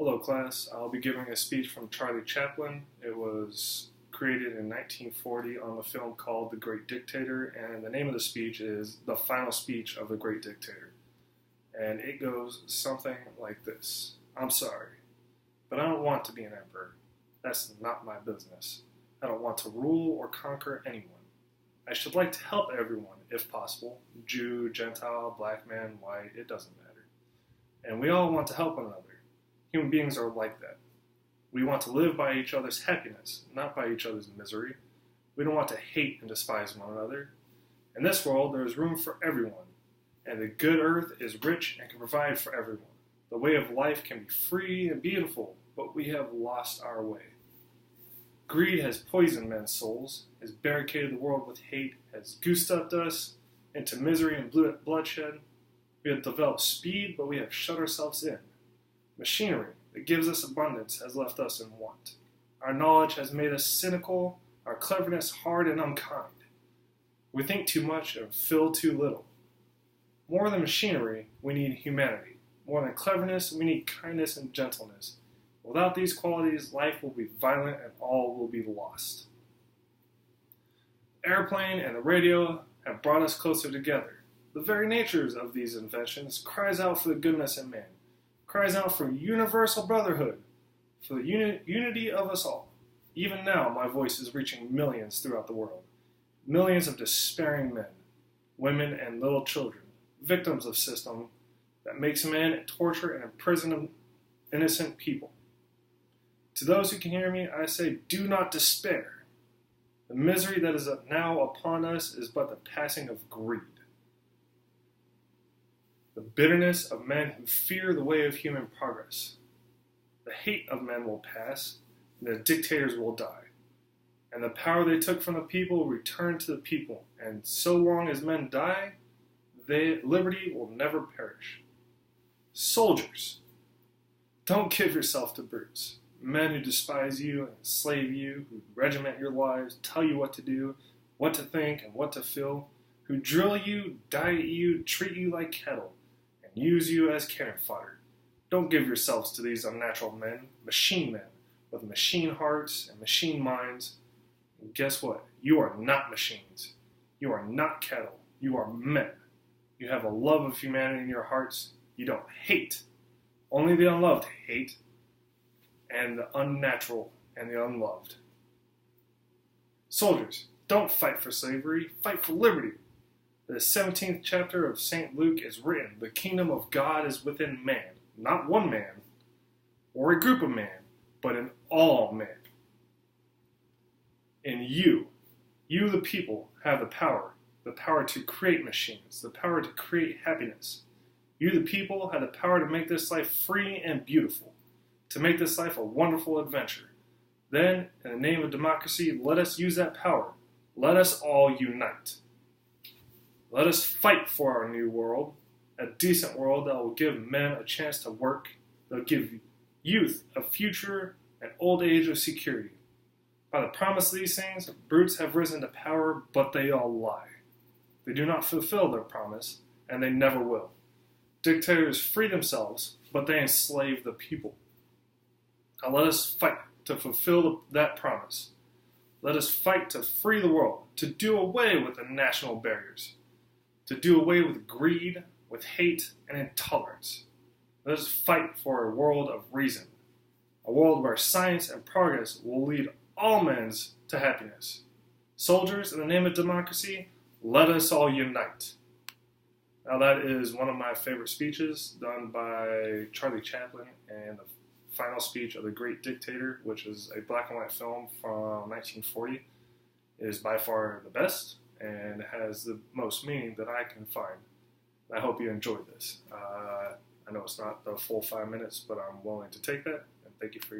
Hello class, I'll be giving a speech from Charlie Chaplin. It was created in 1940 on the film called The Great Dictator, and the name of the speech is The Final Speech of the Great Dictator. And it goes something like this. I'm sorry, but I don't want to be an emperor. That's not my business. I don't want to rule or conquer anyone. I should like to help everyone, if possible. Jew, Gentile, black man, white, it doesn't matter. And we all want to help one another. Human beings are like that. We want to live by each other's happiness, not by each other's misery. We don't want to hate and despise one another. In this world, there is room for everyone, and the good earth is rich and can provide for everyone. The way of life can be free and beautiful, but we have lost our way. Greed has poisoned men's souls, has barricaded the world with hate, has goose-stepped us into misery and bloodshed. We have developed speed, but we have shut ourselves in. Machinery that gives us abundance has left us in want. Our knowledge has made us cynical, our cleverness hard and unkind. We think too much and feel too little. More than machinery, we need humanity. More than cleverness, we need kindness and gentleness. Without these qualities, life will be violent and all will be lost. The airplane and the radio have brought us closer together. The very natures of these inventions cries out for the goodness in man, cries out for universal brotherhood, for the unity of us all. Even now, my voice is reaching millions throughout the world. Millions of despairing men, women, and little children, victims of system that makes men torture and imprison innocent people. To those who can hear me, I say, do not despair. The misery that is now upon us is but the passing of greed. The bitterness of men who fear the way of human progress. The hate of men will pass, and the dictators will die. And the power they took from the people will return to the people, and so long as men die, liberty will never perish. Soldiers, don't give yourself to brutes. Men who despise you and enslave you, who regiment your lives, tell you what to do, what to think, and what to feel, who drill you, diet you, treat you like cattle, and use you as cannon fodder. Don't give yourselves to these unnatural men, machine men, with machine hearts and machine minds. And guess what? You are not machines. You are not cattle. You are men. You have a love of humanity in your hearts. You don't hate. Only the unloved hate, and the unnatural and the unloved. Soldiers, don't fight for slavery, fight for liberty. The 17th chapter of St. Luke is written, the kingdom of God is within man, not one man, or a group of man, but in all men. In you the people, have the power to create machines, the power to create happiness. You the people have the power to make this life free and beautiful, to make this life a wonderful adventure. Then, in the name of democracy, let us use that power. Let us all unite. Let us fight for our new world, a decent world that will give men a chance to work, that will give youth a future and old age of security. By the promise of these things, brutes have risen to power, but they all lie. They do not fulfill their promise, and they never will. Dictators free themselves, but they enslave the people. Now let us fight to fulfill that promise. Let us fight to free the world, to do away with the national barriers, to do away with greed, with hate, and intolerance. Let us fight for a world of reason, a world where science and progress will lead all men to happiness. Soldiers, in the name of democracy, let us all unite. Now that is one of my favorite speeches done by Charlie Chaplin, and the final speech of The Great Dictator, which is a black and white film from 1940, is by far the best and has the most meaning that I can find. I hope you enjoyed this. I know it's not the full 5 minutes, but I'm willing to take that, and thank you for your time.